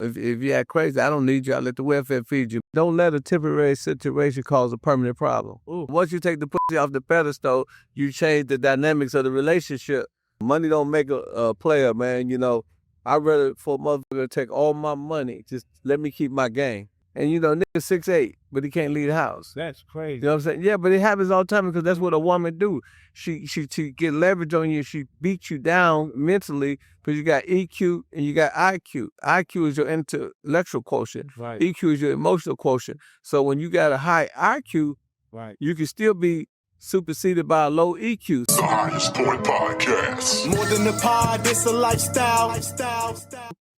If you act crazy, I don't need you. I let the welfare feed you. Don't let a temporary situation cause a permanent problem. Ooh. Once you take the pussy off the pedestal, you change the dynamics of the relationship. Money don't make a player, man. I'd rather for a motherfucker to take all my money, just let me keep my game. And nigga 6'8", but he can't leave the house. That's crazy. You know what I'm saying? Yeah, but it happens all the time because that's what a woman do. She get leverage on you. She beats you down mentally because you got EQ and you got IQ. IQ is your intellectual quotient. Right. EQ is your emotional quotient. So when you got a high IQ, right, you can still be superseded by a low EQ. The Highest Point Podcast. More than a pod, it's a lifestyle.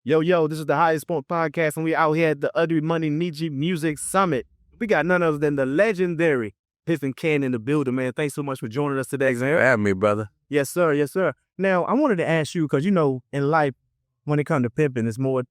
Yo, this is the Highest Point Podcast, and we out here at the Ugly Money Niji Music Summit. We got none other than the legendary Pimpin in the building, man. Thanks so much for joining us today. Thanks for having me, brother. Yes, sir. Yes, sir. Now, I wanted to ask you, because, in life, when it comes to pimping, it's more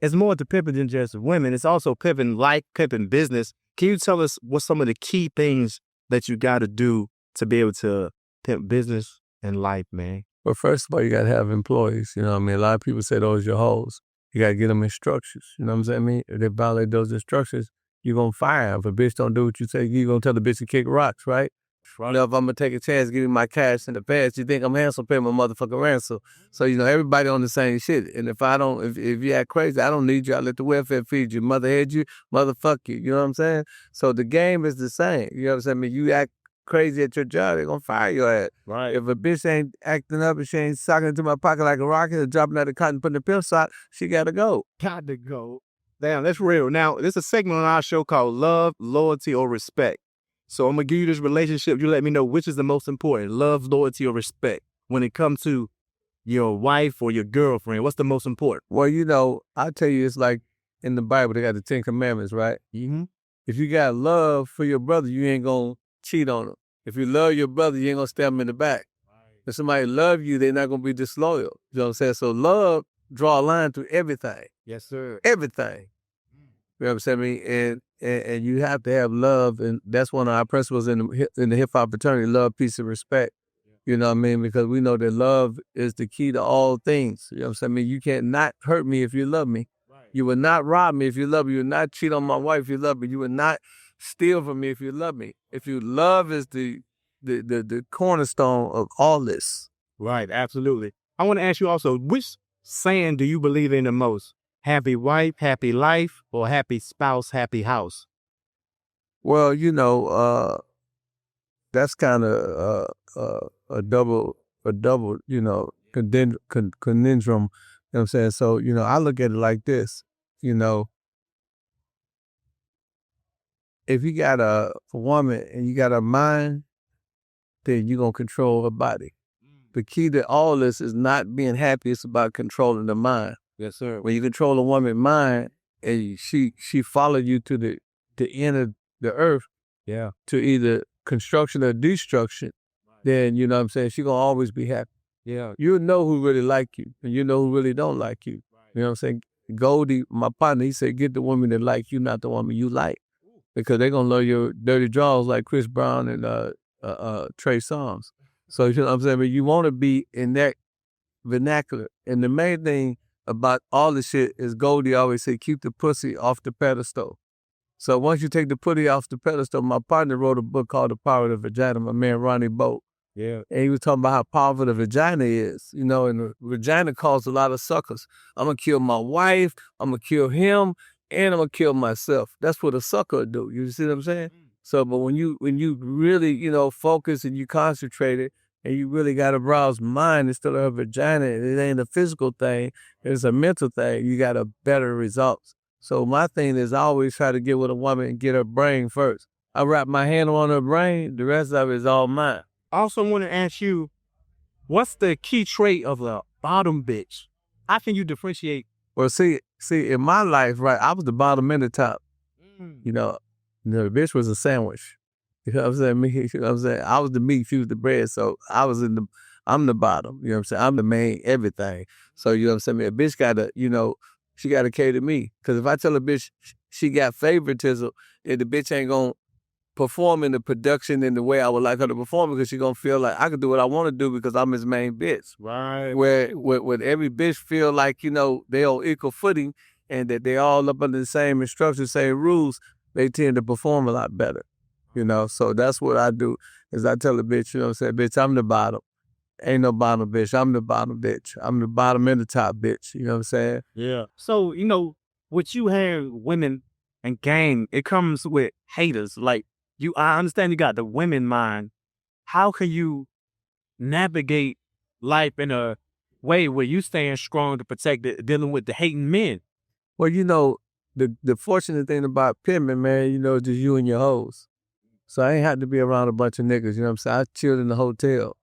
to pimping than just women. It's also pimping life, pimping business. Can you tell us what some of the key things that you got to do to be able to pimp business and life, man? Well, first of all, you got to have employees. A lot of people say those are your hoes. You got to get them instructions. You know what I'm saying? If they violate those instructions, you're going to fire them. If a bitch don't do what you say, you're going to tell the bitch to kick rocks, right? If I'm going to take a chance, give me my cash in the past, you think I'm handsome, pay my motherfucking ransom. So, everybody on the same shit. And if you act crazy, I don't need you. I let the welfare feed you. Motherhead you, motherfuck you. You know what I'm saying? So the game is the same. You know what I'm saying? You act crazy at your job, they're going to fire your ass. Right. If a bitch ain't acting up and she ain't socking into my pocket like a rocket or dropping out the cotton, putting the pimp sock, she got to go. Got to go. Damn, that's real. Now, there's a segment on our show called Love, Loyalty, or Respect. So I'm going to give you this relationship. You let me know which is the most important, love, loyalty, or respect. When it comes to your wife or your girlfriend, what's the most important? Well, I tell you, it's like in the Bible, they got the 10 Commandments, right? Mm-hmm. If you got love for your brother, you ain't going to cheat on him. If you love your brother, you ain't going to stab him in the back. Right. If somebody love you, they're not going to be disloyal. You know what I'm saying? So love, draw a line through everything. Yes, sir. Everything. You know what I'm saying? And you have to have love, and that's one of our principles in the hip-hop fraternity, love, peace, and respect. Yeah. You know what I mean? Because we know that love is the key to all things. You know what I'm saying? You can't not hurt me if you love me. Right. You will not rob me if you love me. You will not cheat on my wife if you love me. You will not steal from me if you love me. If you love is the cornerstone of all this. Right, absolutely. I want to ask you also, which saying do you believe in the most? Happy wife, happy life, or happy spouse, happy house? Well, that's kind of a double, conundrum. You know what I'm saying? So, I look at it like this, if you got a woman and you got a mind, then you're going to control her body. The key to all this is not being happy. It's about controlling the mind. Yes, sir. When you control a woman's mind and she follow you to the end of the earth, yeah, to either construction or destruction, then, you know what I'm saying, she going to always be happy. Yeah. You know who really like you and you know who really don't like you. Right. You know what I'm saying? Goldie, my partner, he said, get the woman that like you, not the woman you like. Because they're going to love your dirty draws like Chris Brown and Trey Songz. So, you know what I'm saying? But you want to be in that vernacular. And the main thing about all the shit is Goldie always say, keep the pussy off the pedestal. So once you take the pussy off the pedestal, my partner wrote a book called The Power of the Vagina, my man Ronnie Boat. Yeah. And he was talking about how powerful the vagina is, and the vagina caused a lot of suckers. I'm going to kill my wife, I'm going to kill him, and I'm going to kill myself. That's what a sucker do. You see what I'm saying? So, but when you really, focus and you concentrate it, and you really got to browse mind instead of a vagina, it ain't a physical thing, it's a mental thing, you got a better results. So my thing is I always try to get with a woman and get her brain first. I wrap my hand on her brain, the rest of it is all mine. I also want to ask you, what's the key trait of a bottom bitch? How can you differentiate? Well, see, in my life, right, I was the bottom and the top. The bitch was a sandwich. You know what I'm saying? I was the meat, she was the bread, so I'm the bottom. You know what I'm saying? I'm the main everything. So, you know what I'm saying? A bitch gotta, she gotta cater to me. Because if I tell a bitch she got favoritism, and the bitch ain't gonna perform in the production in the way I would like her to perform, because she gonna feel like I can do what I want to do because I'm his main bitch. Right. Where every bitch feel like, they on equal footing, and that they all up under the same instructions, same rules, they tend to perform a lot better. You know, so that's what I do is I tell the bitch, you know what I'm saying, bitch, I'm the bottom. Ain't no bottom bitch. I'm the bottom bitch. I'm the bottom and the top bitch. You know what I'm saying? Yeah. So, with you having women and game, it comes with haters. Like I understand you got the women mind. How can you navigate life in a way where you staying strong to protect it, dealing with the hating men? Well, the fortunate thing about pimping, man, just you and your hoes. So I ain't had to be around a bunch of niggas, you know what I'm saying? I chilled in the hotel.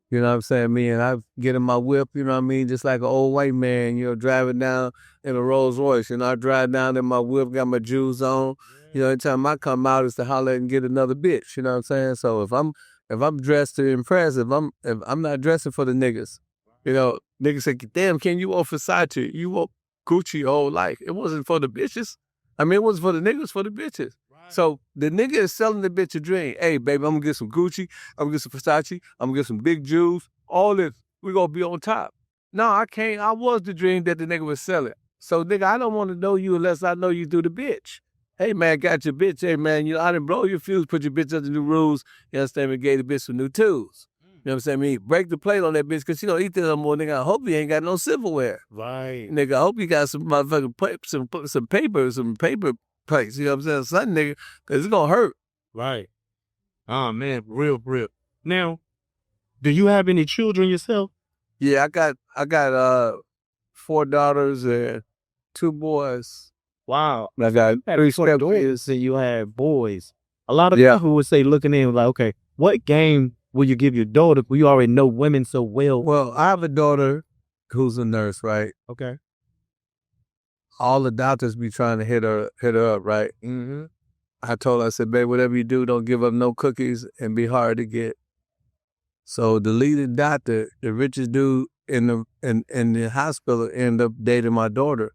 You know what I'm saying? Me and I get in my whip, you know what I mean? Just like an old white man, driving down in a Rolls Royce. I drive down in my whip, got my jewels on. Every time I come out is to holler and get another bitch. You know what I'm saying? So if I'm dressed to impress, if I'm not dressing for the niggas, niggas say, damn, Ken, you wore Versace, you wore Gucci your whole life. It wasn't for the bitches. I mean, it wasn't for the niggas, for the bitches. So the nigga is selling the bitch a dream. Hey, baby, I'm gonna get some Gucci. I'm gonna get some Versace. I'm gonna get some big jewels. All this, we gonna be on top. No, I can't. I was the dream that the nigga was selling. So, nigga, I don't want to know you unless I know you through the bitch. Hey, man, got your bitch. Hey, man, I done blow your fuse, put your bitch under new rules. You understand me? Gave the bitch some new tools. You know what I'm saying? Me break the plate on that bitch because she don't eat that no more, nigga. I hope you ain't got no silverware. Right. Nigga, I hope you got some motherfucking some paper plates. You know what I'm saying? Something, nigga, because it's going to hurt. Right. Oh, man, real. Now, do you have any children yourself? Yeah, I got 4 daughters and 2 boys. Wow. I got 3 stepkids. So you have boys. A lot of people would say, looking in, like, okay, what game will you give your daughter? Well, you already know women so well. Well, I have a daughter who's a nurse, right? Okay. All the doctors be trying to hit her up, right? Mm-hmm. I told her, I said, babe, whatever you do, don't give up no cookies and be hard to get. So the leading doctor, the richest dude in the hospital, ended up dating my daughter.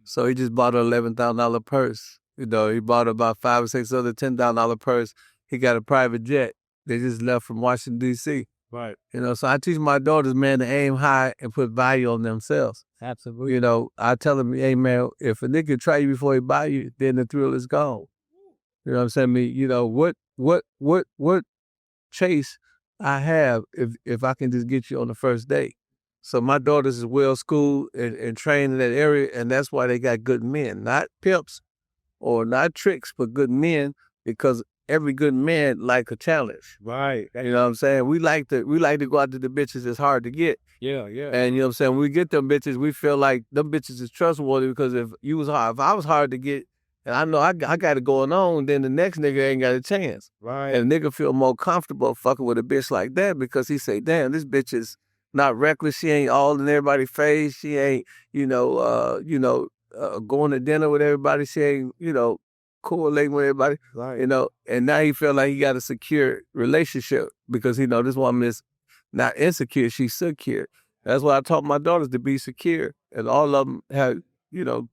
So he just bought her $11,000 purse. He bought her about 5 or 6 other $10,000 purse. He got a private jet. They just left from Washington, D.C. Right. So I teach my daughters, man, to aim high and put value on themselves. Absolutely. I tell them, hey, man, if a nigga try you before he buy you, then the thrill is gone. You know what I'm saying? What chase I have if I can just get you on the first date. So my daughters is well schooled and trained in that area, and that's why they got good men, not pimps or not tricks, but good men, because every good man like a challenge. Right. You know what I'm saying? We like to go out to the bitches that's hard to get. Yeah. And you know what I'm saying? When we get them bitches, we feel like them bitches is trustworthy because if I was hard to get, and I know I got it going on, then the next nigga ain't got a chance. Right. And a nigga feel more comfortable fucking with a bitch like that because he say, damn, this bitch is not reckless. She ain't all in everybody's face. She ain't, going to dinner with everybody. She ain't, correlating with everybody. Right. And now he feel like he got a secure relationship because this woman is not insecure, she's secure. That's why I taught my daughters to be secure. And all of them have,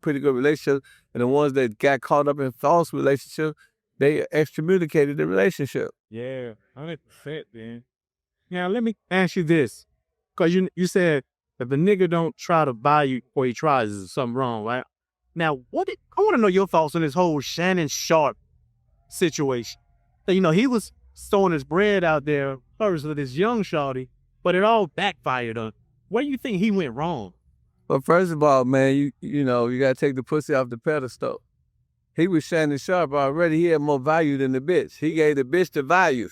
pretty good relationships. And the ones that got caught up in false relationships, they excommunicated the relationship. Yeah, 100%, man. Now, let me ask you this. Because you said if a nigga don't try to buy you before he tries, there's something wrong, right? Now, I want to know your thoughts on this whole Shannon Sharpe situation. So, he was throwing his bread out there first with this young shawty, but it all backfired on. Where do you think he went wrong? Well, first of all, man, you got to take the pussy off the pedestal. He was Shannon Sharpe already. He had more value than the bitch. He gave the bitch the value. You know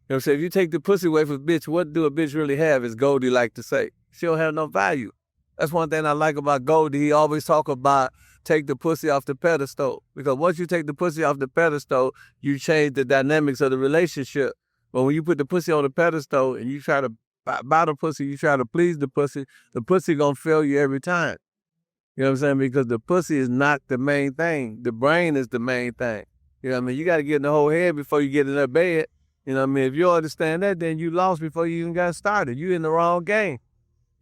what I'm saying? If you take the pussy away from a bitch, what do a bitch really have, as Goldie like to say? She don't have no value. That's one thing I like about Goldie. He always talk about take the pussy off the pedestal. Because once you take the pussy off the pedestal, you change the dynamics of the relationship. But when you put the pussy on the pedestal and you try to buy the pussy, you try to please the pussy gonna fail you every time. You know what I'm saying? Because the pussy is not the main thing. The brain is the main thing. You know what I mean? You got to get in the whole head before you get in that bed. You know what I mean? If you understand that, then you lost before you even got started. You in the wrong game.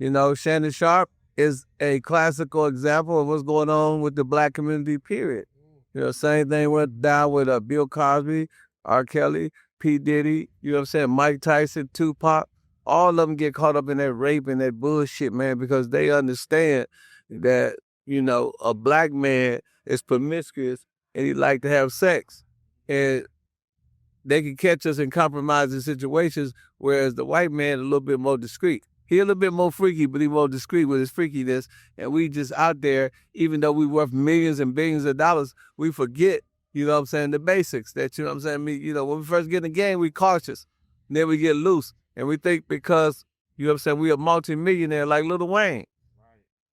Shannon Sharpe is a classical example of what's going on with the black community, period. Same thing went down with Bill Cosby, R. Kelly, P. Diddy, you know what I'm saying, Mike Tyson, Tupac. All of them get caught up in that rape and that bullshit, man, because they understand that a black man is promiscuous and he like to have sex. And they can catch us in compromising situations, whereas the white man a little bit more discreet. He a little bit more freaky, but he more discreet with his freakiness. And we just out there, even though we worth millions and billions of dollars, we forget, the basics. That, when we first get in the game, we cautious. And then we get loose. And we think because, we a multi-millionaire like Lil Wayne.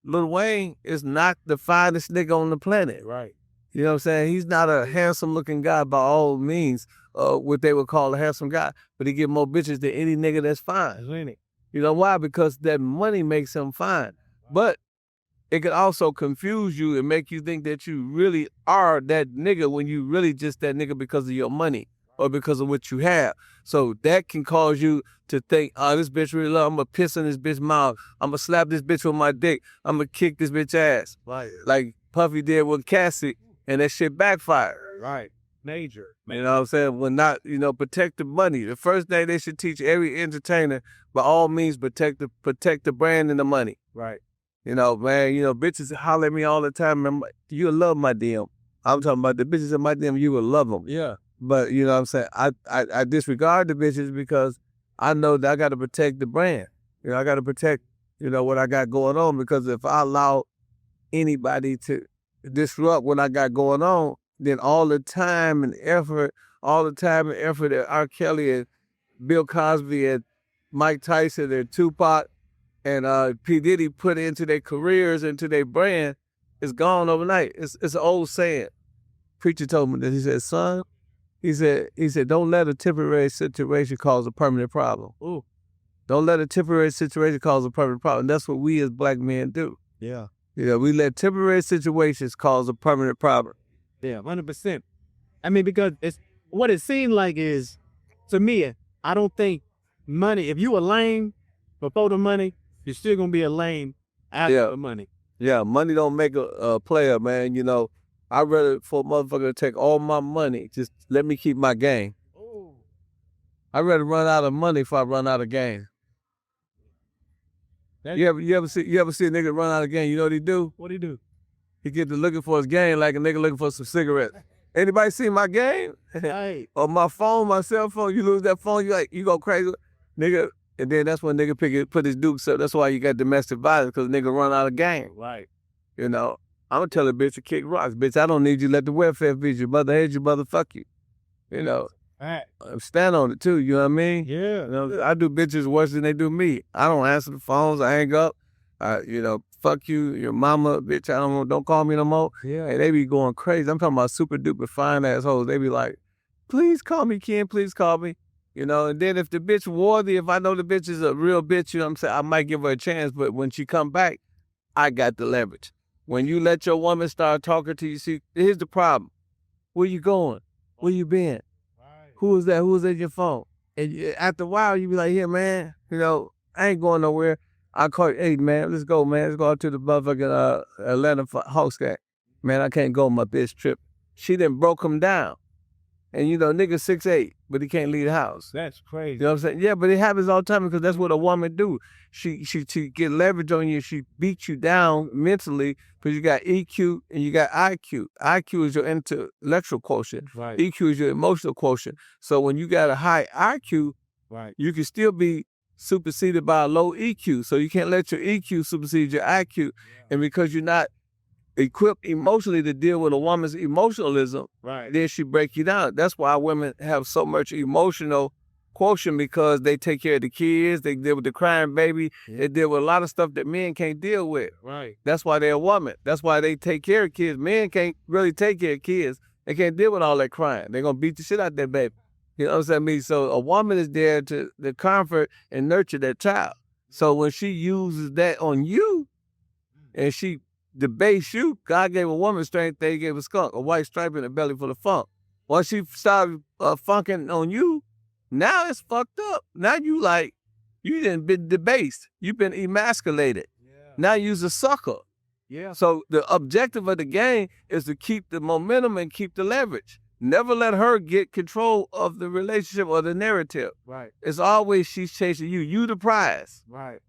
Lil Wayne is not the finest nigga on the planet. Right. You know what I'm saying? He's not a handsome-looking guy by all means, what they would call a handsome guy, but he get more bitches than any nigga that's fine. Ain't it? You know why? Because that money makes him fine. But it could also confuse you and make you think that you really are that nigga when you really just that nigga because of your money or because of what you have. So that can cause you to think, oh, this bitch really love, I'm gonna piss in this bitch mouth. I'm gonna slap this bitch with my dick. I'm gonna kick this bitch ass. Right. Like Puffy did with Cassie, and that shit backfired. Right. Major. You know what I'm saying? Well, not, protect the money. The first thing they should teach every entertainer, by all means, protect the brand and the money. Right. Man, bitches holler at me all the time. You'll love my DM. I'm talking about the bitches in my DM, you will love them. Yeah. But, you know what I'm saying? I disregard the bitches because I know that I got to protect the brand. I got to protect, what I got going on, because if I allow anybody to disrupt what I got going on, then all the time and effort that R. Kelly and Bill Cosby and Mike Tyson and Tupac and P. Diddy put into their careers, into their brand, is gone overnight. It's an old saying. Preacher told me that. He said, son, he said, don't let a temporary situation cause a permanent problem. Ooh. Don't let a temporary situation cause a permanent problem. That's what we as black men do. Yeah. We let temporary situations cause a permanent problem. Yeah, 100%. I mean, because what it seemed like is, to me, I don't think money, if you a lame before the money, you're still going to be a lame after the money. Yeah, money don't make a player, man. I'd rather for a motherfucker to take all my money, just let me keep my game. Ooh. I'd rather run out of money if I run out of game. You ever see a nigga run out of game? You know what he do? What he do? He get to looking for his game like a nigga looking for some cigarettes. Anybody see my game? Hey. Or my phone, my cell phone, you lose that phone, you go crazy. Nigga, and then that's when nigga put his dukes up. That's why you got domestic violence, because nigga run out of game. Right. I'm gonna tell a bitch to kick rocks. Bitch, I don't need you, let the welfare feed you. Mother hates you, motherfuck you. Right. Stand on it too, you know what I mean? Yeah. I do bitches worse than they do me. I don't answer the phones, I hang up. Fuck you, your mama, bitch, don't call me no more. Yeah. And they be going crazy. I'm talking about super duper fine assholes. They be like, please call me, Ken, please call me. And then if the bitch worthy, if I know the bitch is a real bitch, you know what I'm saying, I might give her a chance, but when she come back, I got the leverage. When you let your woman start talking to you, see, here's the problem. Where you going? Where you been? Right. Who is that? Who's at your phone? And after a while, you be like, here, man, I ain't going nowhere. I call you, hey, man, let's go, man. Let's go out to the motherfucking Atlanta Hawks game. Man, I can't go on my bitch trip. She done broke him down. And, nigga 6'8", but he can't leave the house. That's crazy. You know what I'm saying? Yeah, but it happens all the time because that's what a woman do. She get leverage on you. She beats you down mentally because you got EQ and you got IQ. IQ is your intellectual quotient. Right. EQ is your emotional quotient. So when you got a high IQ, right, you can still be superseded by a low EQ. So you can't let your EQ supersede your IQ. Yeah. And because you're not equipped emotionally to deal with a woman's emotionalism, right, then she break you down. That's why women have so much emotional quotient, because they take care of the kids, they deal with the crying baby, they deal with a lot of stuff that men can't deal with. Right. That's why they're a woman. That's why they take care of kids. Men can't really take care of kids. They can't deal with all that crying. They're gonna beat the shit out that baby. You know what I'm saying? So a woman is there to comfort and nurture that child. So when she uses that on you and she debase you, God gave a woman strength, they gave a skunk, a white stripe in the belly full of funk. Once she started funking on you, now it's fucked up. Now you done been debased. You've been emasculated. Yeah. Now you's a sucker. Yeah. So the objective of the game is to keep the momentum and keep the leverage. Never let her get control of the relationship or the narrative. Right. It's always she's chasing you. You the prize. Right.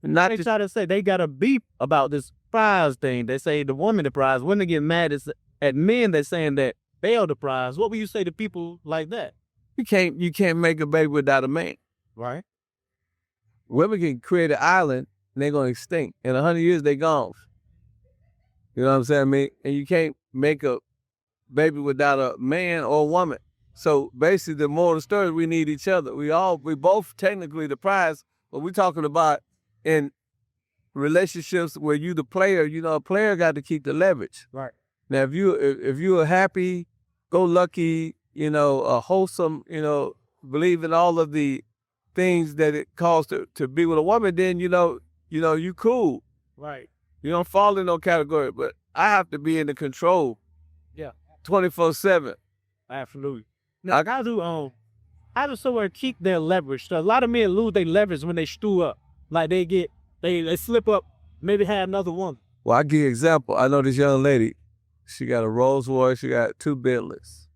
Not they try to say they got a beef about this prize thing. They say the woman the prize. Women get mad at men that saying that they are the prize. What would you say to people like that? You can't make a baby without a man. Right. Women can create an island and they're gonna extinct. In 100 years, they gone. You know what I'm saying? I mean, and you can't make a baby without a man or a woman. So basically, the moral of the story is we need each other. We both technically the prize, but we're talking about in relationships where you the player, you know, a player got to keep the leverage. Right. Now, if you're a happy, go lucky, you know, a wholesome, you know, believe in all of the things that it costs to be with a woman, then you cool. Right. You don't fall in no category. But I have to be in the control. Yeah. 24/7. Absolutely. Now, how do someone keep their leverage? So a lot of men lose their leverage when they stew up. Like they slip up, maybe have another woman. Well, I give you an example. I know this young lady. She got a Rolls Royce. She got 2 Bentleys.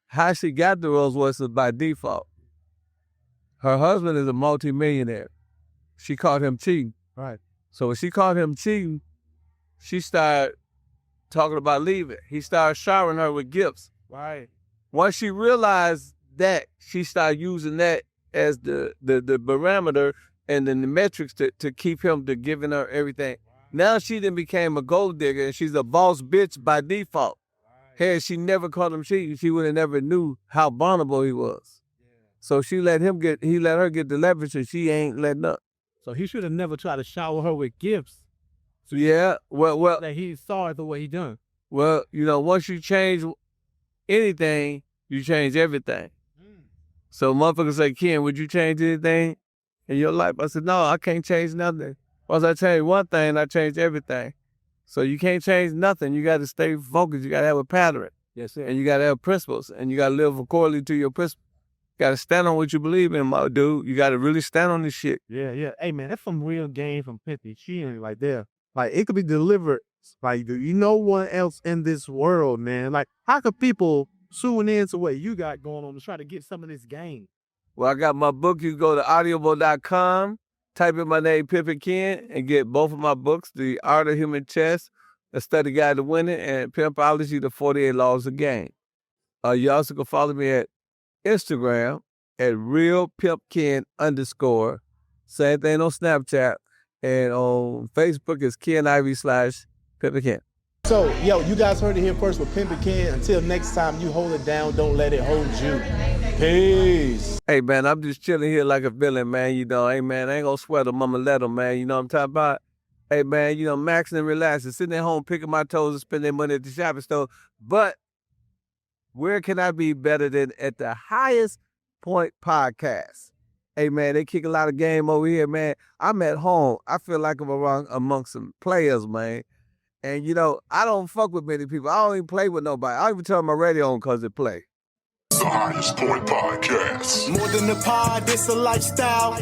How she got the Rolls Royce is by default. Her husband is a multimillionaire. She caught him cheating. Right. So when she caught him cheating, she started talking about leaving. He started showering her with gifts. Right. Once she realized that, she started using that as the barometer and then the metrics to keep him to giving her everything. Now she then became a gold digger and she's a boss bitch by default. Had she never caught him cheating, she would have never knew how vulnerable he was. So he let her get the leverage and she ain't letting up. So he should have never tried to shower her with gifts. So yeah, well That he's sorry for what he done. Well, you know, once you change anything, you change everything. So motherfuckers say, Ken, would you change anything in your life? I said, no, I can't change nothing. Once I change one thing, I change everything. So you can't change nothing. You got to stay focused. You got to have a pattern. Yes, sir. And you got to have principles. And you got to live accordingly to your principles. You got to stand on what you believe in, my dude. You got to really stand on this shit. Yeah, yeah. Hey, man, that's some real game from Pimpin. She ain't right there. Like, it could be delivered. Like, you know one else in this world, man. Like, how could people tune in to what you got going on to try to get some of this game? Well, I got my book. You go to audible.com, type in my name, Pimpin Ken, and get both of my books, The Art of Human Chess, A Study Guide to Winning, and Pimpology, The 48 Laws of Game. You also can follow me at Instagram at realpimpken_. Same thing on Snapchat. And on Facebook is Ken Ivy /Pimpin Ken. So, yo, you guys heard it here first with Pimpin Ken. Until next time, you hold it down. Don't let it hold you. Peace. Hey, man, I'm just chilling here like a villain, man. You know, hey, man, I ain't gonna sweat them. I'ma let them, man. You know what I'm talking about? Hey, man, you know, maxing and relaxing, sitting at home, picking my toes and spending money at the shopping store. But where can I be better than at the Highest Point Podcast? Hey, man, they kick a lot of game over here, man. I'm at home. I feel like I'm around amongst some players, man. And, you know, I don't fuck with many people. I don't even play with nobody. I don't even turn my radio on because it play. The Highest Point Podcast. More than a pod, it's a lifestyle.